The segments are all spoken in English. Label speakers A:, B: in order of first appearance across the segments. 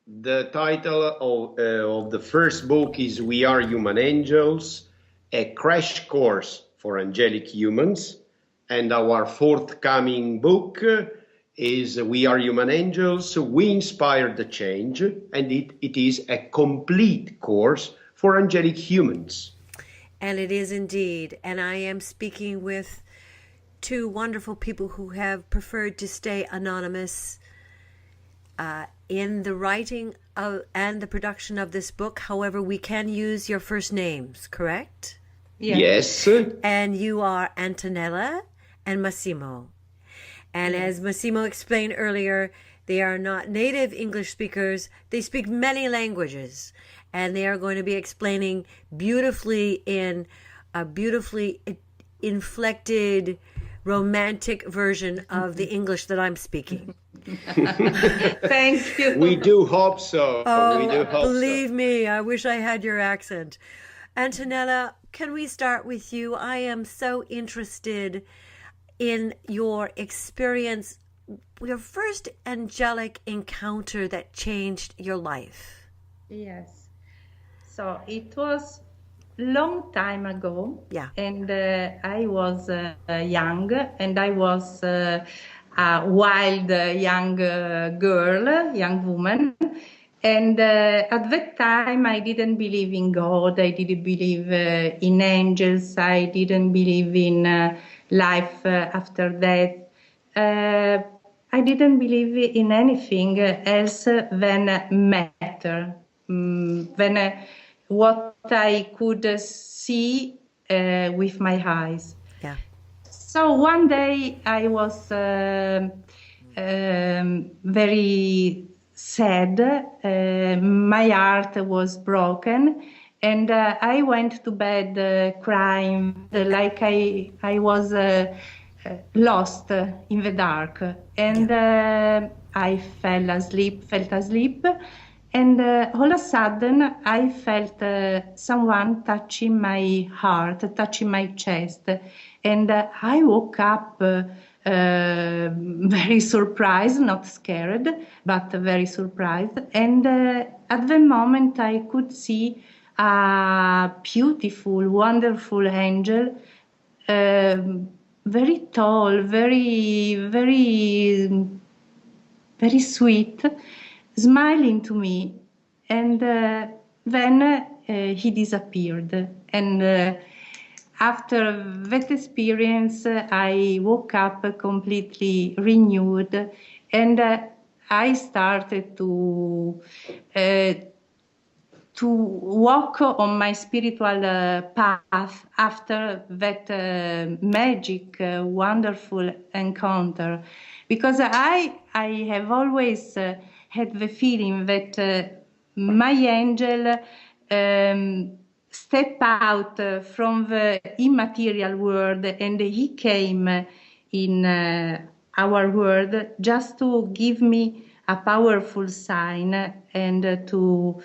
A: The title of the first book is We Are Human Angels, a crash course for angelic humans. And our forthcoming book is We Are Human Angels, We Inspire the Change. And it is a complete course for angelic humans.
B: And it is indeed. And I am speaking with two wonderful people who have preferred to stay anonymous in the writing of, and the production of this book. However, we can use your first names, correct?
A: Yes.
B: And you are Antonella and Massimo. And as Massimo explained earlier, they are not native English speakers. They speak many languages. And they are going to be explaining beautifully in a beautifully inflected, romantic version of the English that I'm speaking.
C: Thank you.
A: We do hope so.
B: Oh,
A: we do hope
B: believe
A: so.
B: me, I wish I had your accent. Antonella, can we start with you? I am so interested in your experience, your first angelic encounter that changed your life.
C: Yes. So it was long time ago.
B: Yeah.
C: And I was young, and I was a wild young girl, young woman. And at that time, I didn't believe in God. I didn't believe in angels. I didn't believe in life after death. I didn't believe in anything else than matter, than what I could see with my eyes.
B: Yeah.
C: So one day I was very sad. My heart was broken, and I went to bed crying like I was lost in the dark. And I fell asleep. And all of a sudden, I felt someone touching my heart, touching my chest. And I woke up very surprised, not scared, but very surprised. And at the moment, I could see a beautiful, wonderful angel, very tall, very sweet, smiling to me, and then he disappeared. And after that experience, I woke up completely renewed, and I started to walk on my spiritual path after that magic, wonderful encounter, because I have always had the feeling that my angel stepped out from the immaterial world, and he came in our world just to give me a powerful sign and to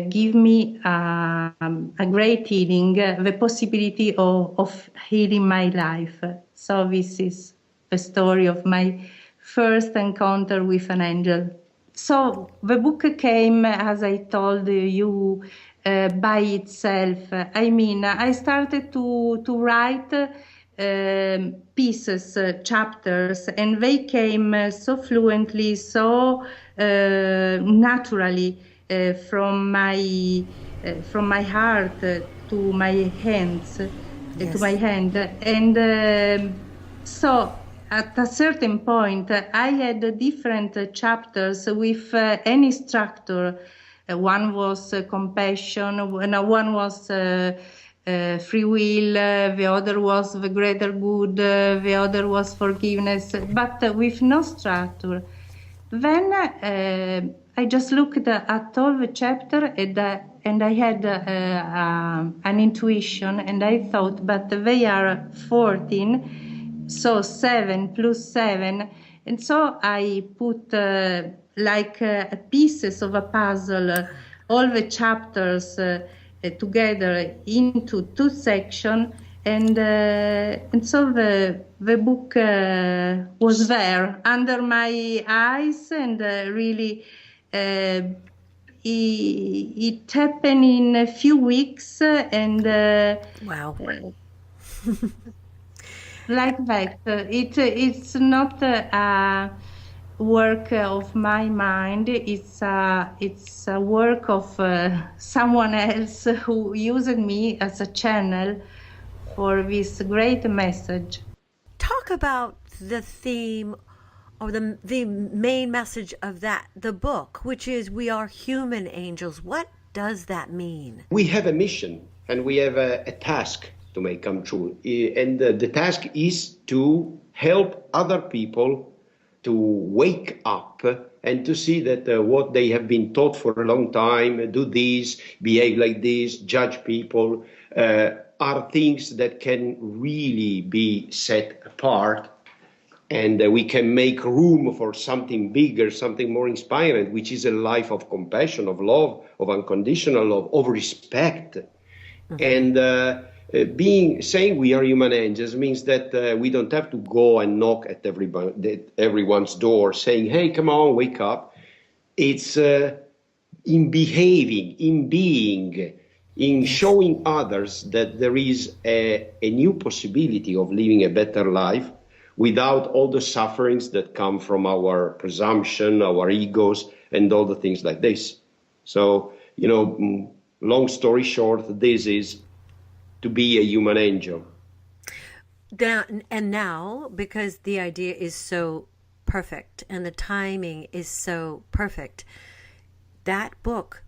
C: give me a great healing, the possibility of healing my life. So this is the story of my first encounter with an angel. So the book came, as I told you, by itself. I mean, I started to write pieces, chapters, and they came so fluently, so naturally from my heart to my hands,
B: Yes.
C: to my hand. And so at a certain point, I had different chapters with an instructor. One was compassion, one was free will, the other was the greater good, the other was forgiveness, but with no structure. Then I just looked at all the chapter, and I had an intuition, and I thought, but they are 14, so 7 plus 7, and so I put like pieces of a puzzle, all the chapters together into 2 sections, and so the book was there under my eyes, and really it happened in a few weeks, and
B: Wow.
C: like that. It's not a work of my mind. It's a work of someone else who used me as a channel for this great message.
B: Talk about the theme or the main message of the book, which is we are human angels. What does that mean?
A: We have a mission and we have a task to make come true. And the task is to help other people to wake up and to see that what they have been taught for a long time, do this, behave like this, judge people, are things that can really be set apart, and we can make room for something bigger, something more inspiring, which is a life of compassion, of love, of unconditional love, of respect. And saying we are human angels means that we don't have to go and knock at everyone's door saying, hey, come on, wake up. It's in behaving, in being, in showing others that there is a new possibility of living a better life without all the sufferings that come from our presumption, our egos, and all the things like this. So, long story short, this is to be a human angel.
B: Now, because the idea is so perfect and the timing is so perfect, that book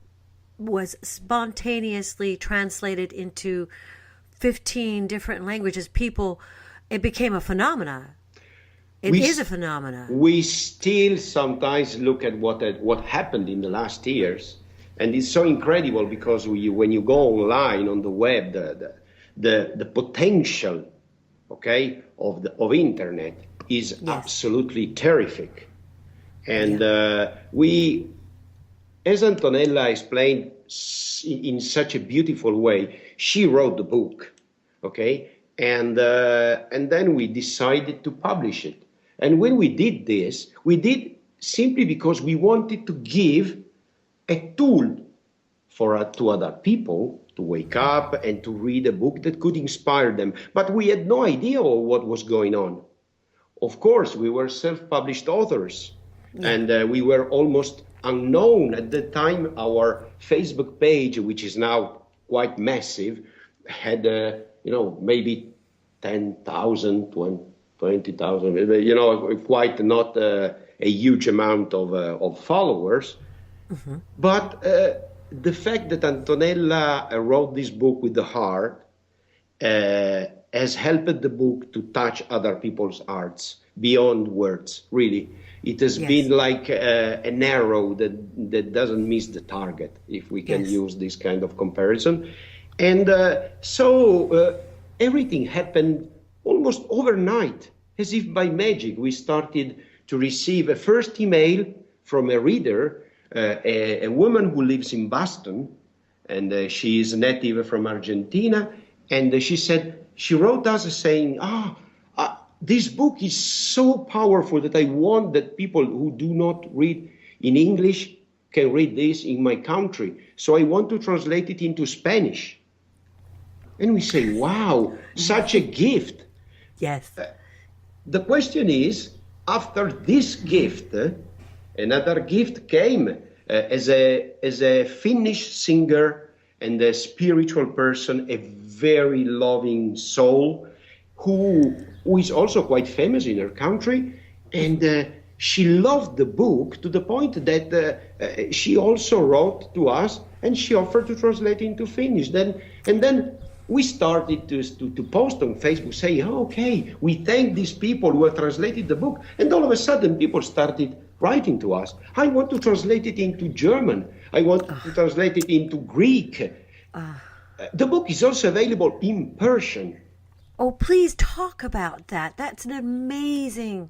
B: was spontaneously translated into 15 different languages. It became a phenomena. It is a phenomena.
A: We still sometimes look at what happened in the last years, and it's so incredible because when you go online on the web, the potential, of internet is absolutely terrific, and we, as Antonella explained in such a beautiful way, she wrote the book, and then we decided to publish it. And when we did this, we did simply because we wanted to give a tool to other people to wake up and to read a book that could inspire them. But we had no idea what was going on. Of course, we were self-published authors, and we were almost unknown at the time. Our Facebook page, which is now quite massive, had maybe 10,000, 20,000, quite not a huge amount of followers. Mm-hmm. But the fact that Antonella wrote this book with the heart has helped the book to touch other people's hearts beyond words, really. It has been like an arrow that doesn't miss the target, if we can use this kind of comparison. And so everything happened almost overnight, as if by magic. We started to receive a first email from a reader, a woman who lives in Boston, and she is native from Argentina. And she wrote us saying, this book is so powerful that I want that people who do not read in English can read this in my country. So I want to translate it into Spanish. And we say, wow, such a gift.
B: Yes.
A: The question is, after this gift, another gift came as a Finnish singer and a spiritual person, a very loving soul, who is also quite famous in her country. And she loved the book to the point that she also wrote to us and she offered to translate into Finnish. And then we started to post on Facebook saying, okay, we thank these people who have translated the book. And all of a sudden people started writing to us. I want to translate it into German. I want to translate it into Greek. The book is also available in Persian.
B: Oh, please talk about that. That's an amazing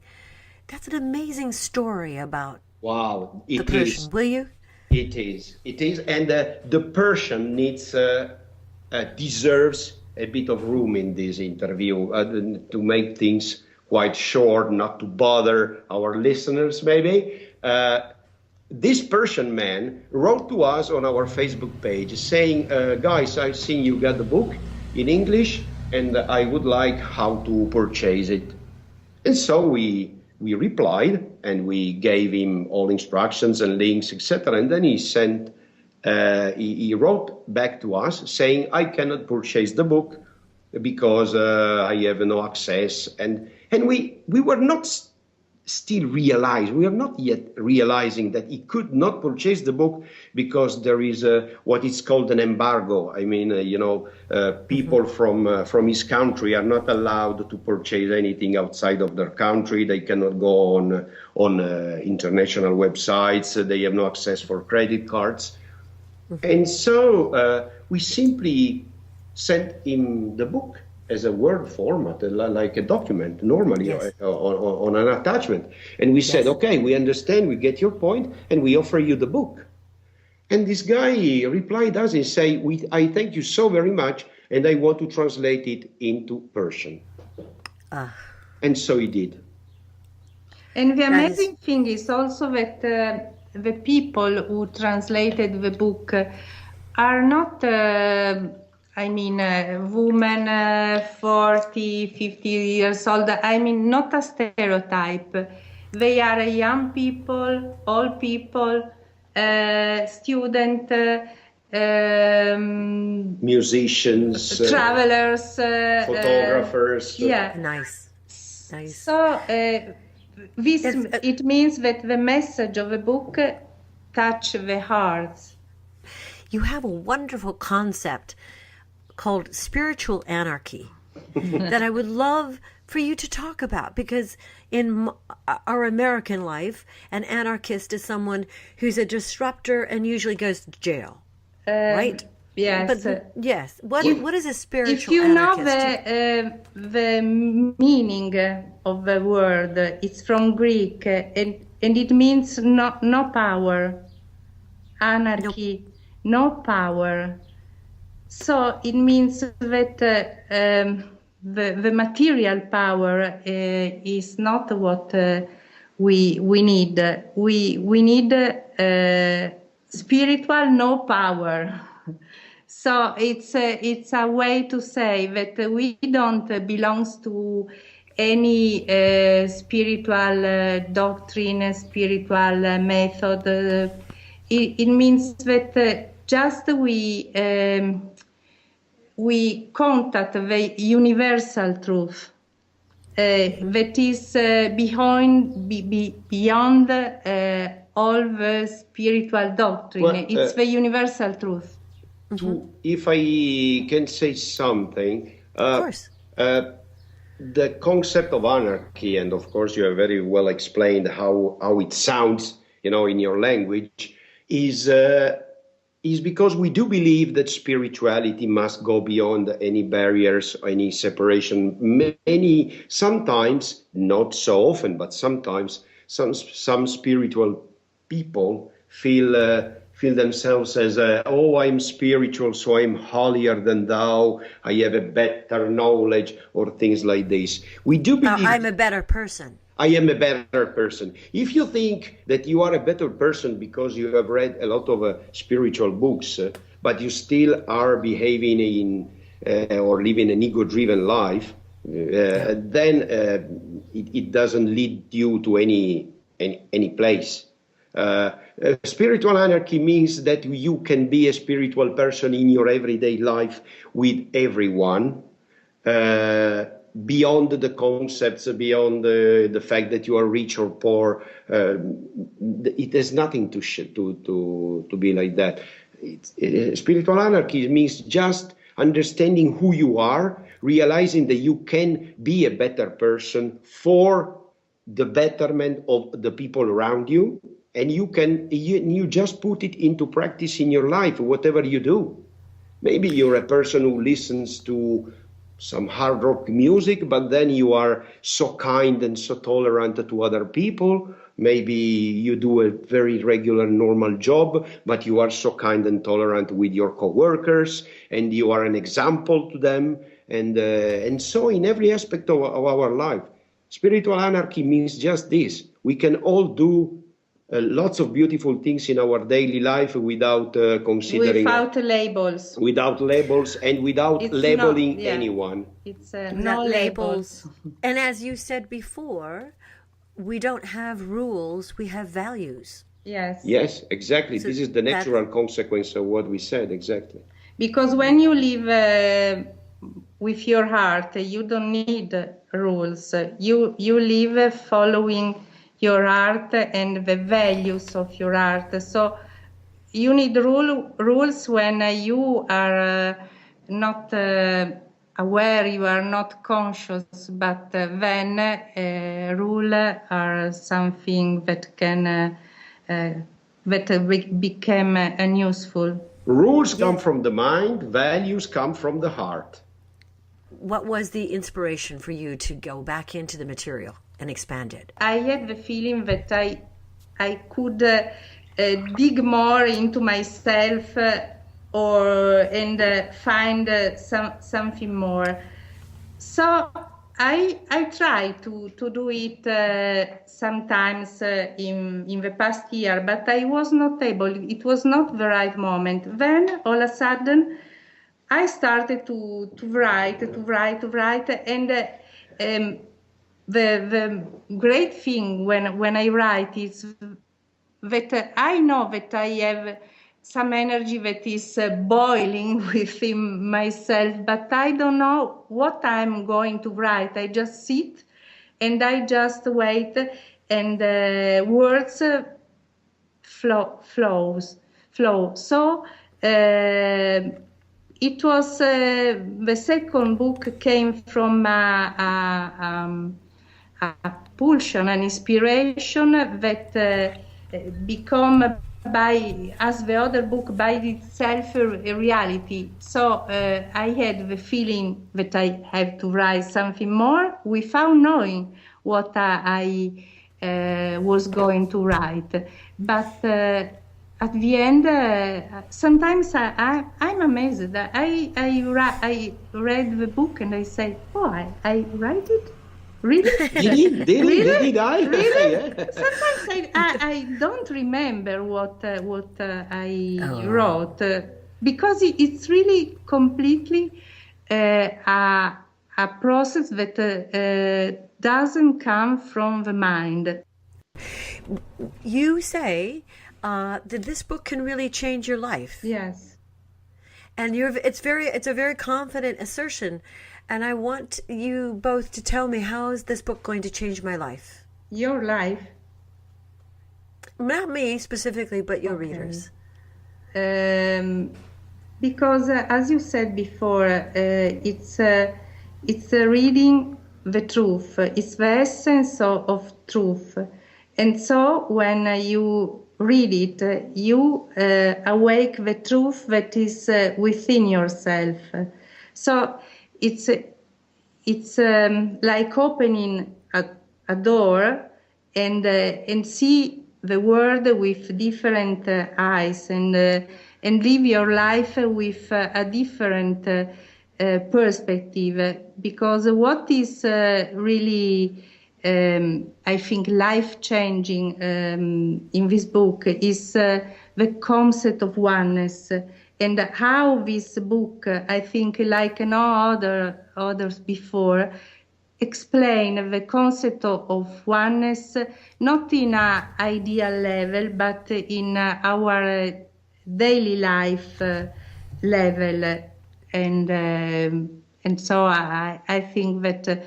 B: story about the Persian, will you?
A: It is. And the Persian deserves a bit of room in this interview to make things quite short, not to bother our listeners maybe. this Persian man wrote to us on our Facebook page saying, guys, I've seen you got the book in English and I would like how to purchase it. And so we replied and we gave him all instructions and links, etc. And then he sent, he wrote back to us saying, I cannot purchase the book because I have no access. And we were not we are not yet realizing that he could not purchase the book because there is what is called an embargo. I mean, people from his country are not allowed to purchase anything outside of their country. They cannot go on international websites. They have no access for credit cards. And so we simply sent him the book as a Word format, like a document, normally on an attachment. And we said, okay, we understand, we get your point, and we offer you the book. And this guy replied us and said, I thank you so very much, and I want to translate it into Persian. And so he did.
C: And the amazing thing is also that the people who translated the book are not women 40, 50 years old. I mean, not a stereotype. They are young people, old people, student,
A: musicians,
C: travelers,
A: photographers.
B: Nice.
C: So it means that the message of the book touch the hearts.
B: You have a wonderful concept called spiritual anarchy that I would love for you to talk about, because in our American life, an anarchist is someone who's a disruptor and usually goes to jail, right?
C: Yes.
B: But, yes. What is a spiritual
C: If you
B: anarchist?
C: know the meaning of the word, it's from Greek, and it means no power. Anarchy, no power. So it means that the material power is not what we need. We need spiritual no power. So it's a way to say that we don't belong to any spiritual doctrine, spiritual method. It means that just we contact the universal truth that is beyond all the spiritual doctrine.
A: Well,
C: it's the universal truth.
A: If I can say something,
B: Of course.
A: The concept of anarchy, and of course you have very well explained how it sounds, in your language, is because we do believe that spirituality must go beyond any barriers, any separation. Sometimes, not so often, but sometimes some spiritual people feel themselves as, I'm spiritual, so I'm holier than thou, I have a better knowledge, or things like this. We do believe
B: I'm a better person.
A: I am a better person. If you think that you are a better person because you have read a lot of spiritual books, but you still are behaving or living an ego-driven life, then it doesn't lead you to any place. Spiritual anarchy means that you can be a spiritual person in your everyday life with everyone. Beyond the concepts, beyond the fact that you are rich or poor, it has nothing to be like that. Spiritual anarchy means just understanding who you are, realizing that you can be a better person for the betterment of the people around you, and you just put it into practice in your life, whatever you do. Maybe you're a person who listens to some hard rock music, but then you are so kind and so tolerant to other people. Maybe you do a very regular, normal job, but you are so kind and tolerant with your coworkers, and you are an example to them. And so in every aspect of our life, spiritual anarchy means just this. We can all do lots of beautiful things in our daily life without considering, without labels, and without
C: It's
A: labeling
C: not, yeah.
A: anyone.
C: It's
B: Not
C: no labels.
B: And as you said before, we don't have rules, we have values.
C: Yes.
A: Yes, exactly.
B: So
A: this is the
B: that's-
A: natural consequence of what we said, exactly.
C: Because when you live with your heart, you don't need rules. You live following your heart and the values of your heart. So you need rules when you are not aware, you are not conscious, but when rule are something that can become unuseful.
A: Rules come from the mind, values come from the heart.
B: What was the inspiration for you to go back into the material and expand it?
C: I had the feeling that I could dig more into myself and find something more. So I try to do it sometimes in the past year, but I was not able. It was not the right moment. Then all of a sudden, I started to write, and the great thing when I write is that I know that I have some energy that is boiling within myself, but I don't know what I'm going to write. I just sit and I just wait, and words flow. So it was the second book came from a pulsion, an inspiration that become as the other book by itself a reality. So I had the feeling that I have to write something more without knowing what I was going to write. But at the end, sometimes I'm amazed. I read the book and I say, oh, I write it? Really?
A: Did I?
C: Really?
A: Yeah.
C: Sometimes I don't remember what I wrote because it's really completely a process that doesn't come from the mind.
B: You say that this book can really change your life.
C: Yes.
B: And it's a very confident assertion. And I want you both to tell me, how is this book going to change my life?
C: Your life?
B: Not me specifically, but your readers.
C: Because as you said before, it's reading the truth. It's the essence of truth. And so when you read it, you awake the truth that is within yourself. So it's like opening a door and see the world with different eyes and live your life with a different perspective. Because what is really, I think, life-changing in this book is the concept of oneness. And how this book, I think, like no others before, explain the concept of oneness, not in an ideal level, but in our daily life level. And so I think that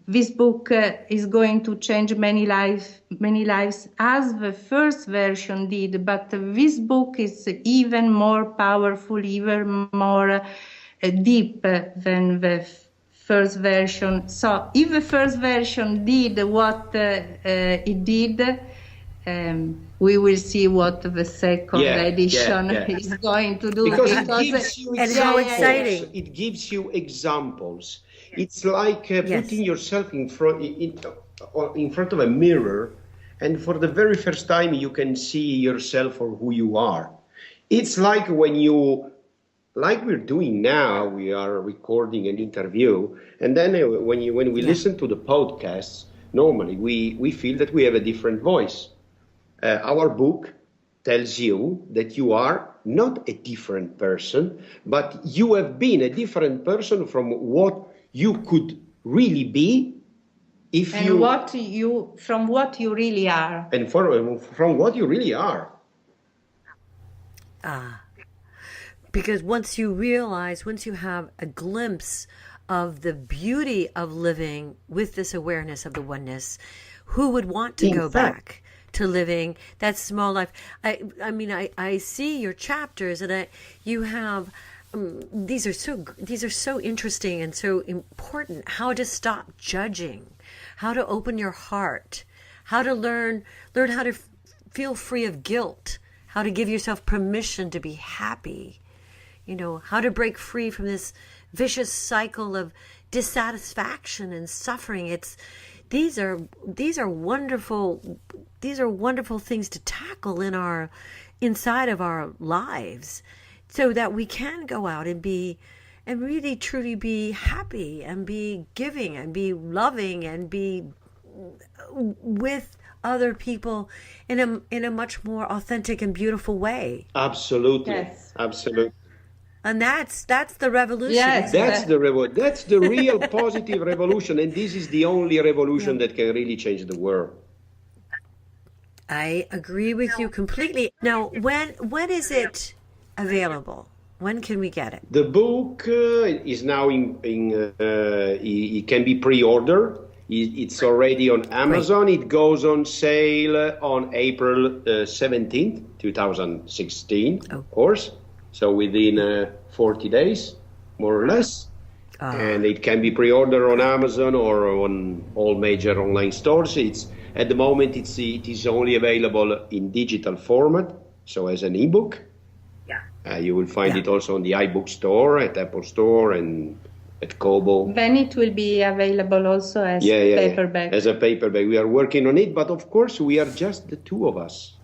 C: this book is going to change many lives, as the first version did. But this book is even more powerful, even more deep than the first version. So if the first version did what it did, we will see what the second edition is going to do.
A: Because it gives you
B: examples. Exciting.
A: It gives you examples. It's like putting yourself in front of a mirror, and for the very first time you can see yourself for who you are. It's like when like we're doing now, we are recording an interview, and then when we listen to the podcasts, normally we feel that we have a different voice. Our book tells you that you are not a different person, but you have been a different person from what you could really be if
C: and from what you really are.
A: And from what you really are.
B: Because once you have a glimpse of the beauty of living with this awareness of the oneness, who would want to go back to living that small life? I mean, I see your chapters, and you have these are so interesting and so important. How to stop judging, how to open your heart, how to learn how to feel free of guilt, how to give yourself permission to be happy. How to break free from this vicious cycle of dissatisfaction and suffering. These are wonderful things to tackle inside of our lives, so that we can go out and really truly be happy and be giving and be loving and be with other people in a much more authentic and beautiful way.
A: Absolutely.
C: Yes.
A: Absolutely.
B: And that's the revolution.
C: Yes.
A: That's the real positive revolution, and this is the only revolution that can really change the world.
B: I agree with you completely. Now, when is it available? When can we get it?
A: The book is now it can be pre-ordered. It's already on Amazon. Great. It goes on sale on April 17th, 2016, of course. So within 40 days, more or less. And it can be pre-ordered on Amazon or on all major online stores. At the moment, it is only available in digital format, so as an ebook. Yeah. You will find it also on the iBook store, at Apple Store, and at Kobo.
C: Then it will be available also as paperback.
A: As a paperback. We are working on it, but of course, we are just the two of us.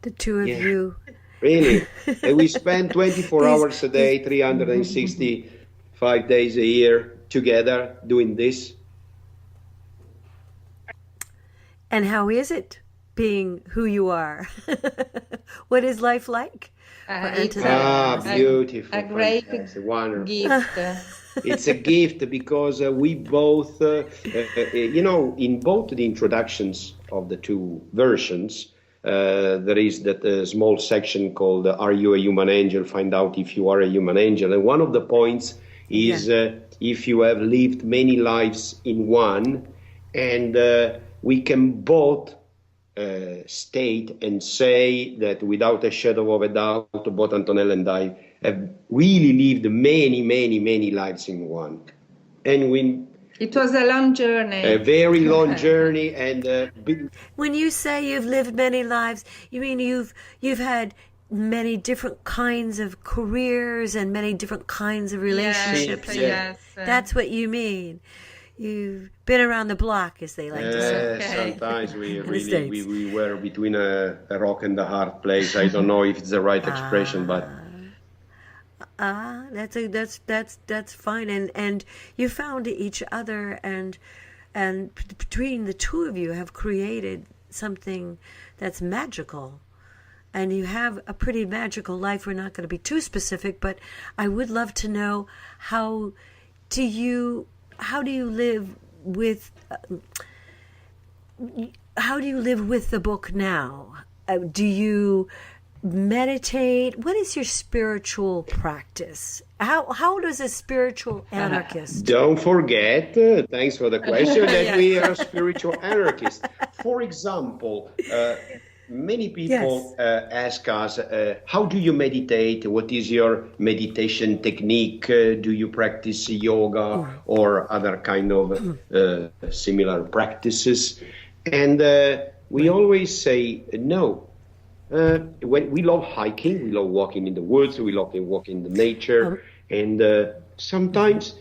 B: The two of you.
A: Really. And we spend 24 hours a day, 365 days a year together doing this.
B: And how is it being who you are? What is life like?
A: Beautiful.
C: A great gift.
A: It's a gift because we both, in both the introductions of the two versions, there is that small section called Are You a Human Angel? Find out if you are a human angel. And one of the points is if you have lived many lives in one, and we can both state and say that without a shadow of a doubt, both Antonella and I have really lived many, many, many lives in one. And
C: it was a long journey.
A: A very long journey. And
B: when you say you've lived many lives, you mean you've had many different kinds of careers and many different kinds of relationships.
C: Yes.
B: That's what you mean. You've been around the block, as they like to say.
A: Sometimes we were between a rock and a hard place. I don't know if it's the right expression, but
B: that's fine. And you found each other, and between the two of you have created something that's magical. And you have a pretty magical life. We're not going to be too specific, but I would love to know how do you live with the book now? Do you meditate? What is your spiritual practice? How does a spiritual anarchist?
A: Don't forget, thanks for the question, that we are spiritual anarchists. For example, many people ask us, how do you meditate? What is your meditation technique? Do you practice yoga or other kind of similar practices? And we always say no. When we love hiking, we love walking in the woods, we love walking in the nature. And sometimes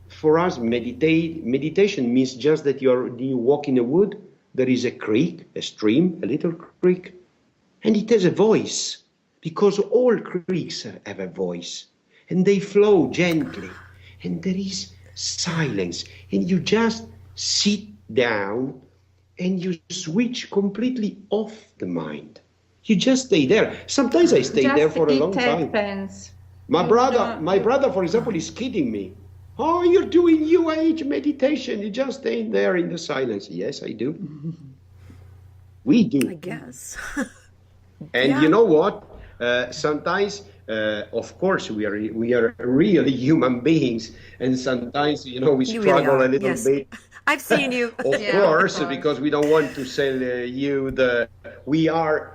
A: for us, meditation means just that you walk in a wood. There is a creek, a stream, a little creek, and it has a voice, because all creeks have a voice, and they flow gently, and there is silence, and you just sit down and you switch completely off the mind. You just stay there. Sometimes I stay there for a long time.
C: Happens.
A: My brother, for example, is kidding me. Oh, you're doing New Age meditation. You just staying there in the silence. Yes, I do. We do.
B: I guess.
A: And
B: Yeah.
A: you know what? Sometimes, of course, we are really human beings, and sometimes, we
B: You really
A: struggle
B: are.
A: a little
B: Yes.
A: bit.
B: I've seen you.
A: Of
C: Yeah,
A: course,
C: of course.
A: because we don't want to sell you we are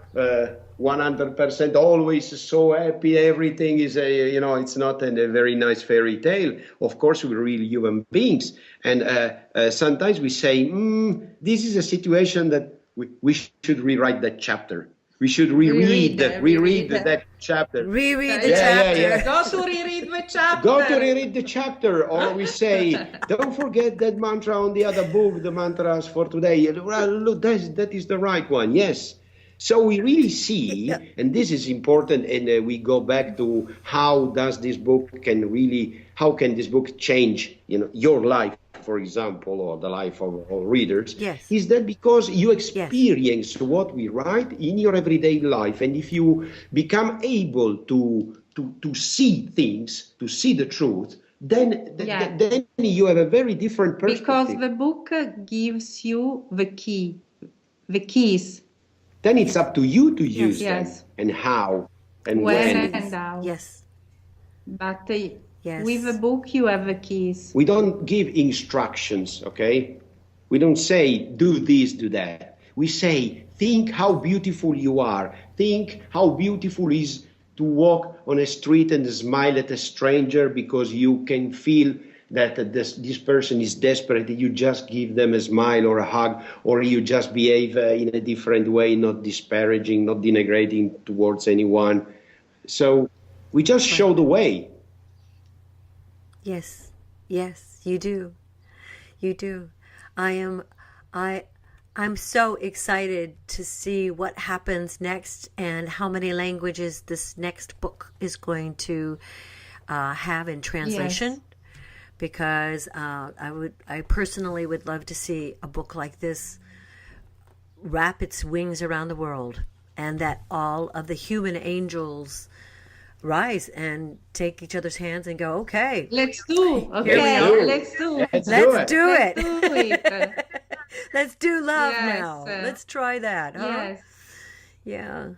A: 100% always so happy. Everything is it's not a very nice fairy tale. Of course, we're real human beings, and sometimes we say, this is a situation that we should rewrite that chapter. We should reread that chapter.
B: Reread the
A: Yeah,
B: chapter.
A: yeah.
C: Go to reread the chapter.
A: Go to reread the chapter, or we say, don't forget that mantra on the other book, the mantras for today. Well, look, that is the right one, yes. So we really see, and this is important, and we go back to how can this book change, your life, for example, or the life of readers.
B: Yes.
A: Is that because you experience what we write in your everyday life, and if you become able to see things, to see the truth, then you have a very different perspective.
C: Because the book gives you the keys.
A: Then it's up to you to use
C: Yes.
A: them, and how, and
C: When
A: when.
C: and how.
B: Yes.
C: But
B: Yes.
C: with the book, you have the keys.
A: We don't give instructions, okay? We don't say, do this, do that. We say, think how beautiful you are. Think how beautiful it is to walk on a street and smile at a stranger because you can feel that this person is desperate. You just give them a smile or a hug, or you just behave in a different way, not disparaging, not denigrating towards anyone. So we just show the way.
B: Yes, you do. You do. I'm so excited to see what happens next and how many languages this next book is going to have in translation.
C: Yes.
B: Because I personally would love to see a book like this wrap its wings around the world, and that all of the human angels rise and take each other's hands and go, okay,
C: Let's do.
B: we
C: Okay,
B: are.
C: let's do.
A: Let's
B: let's do
C: Let's
B: it.
C: do it.
B: Let's do love
C: Yes.
B: now. Let's try that, huh?
C: Yes.
B: Yeah.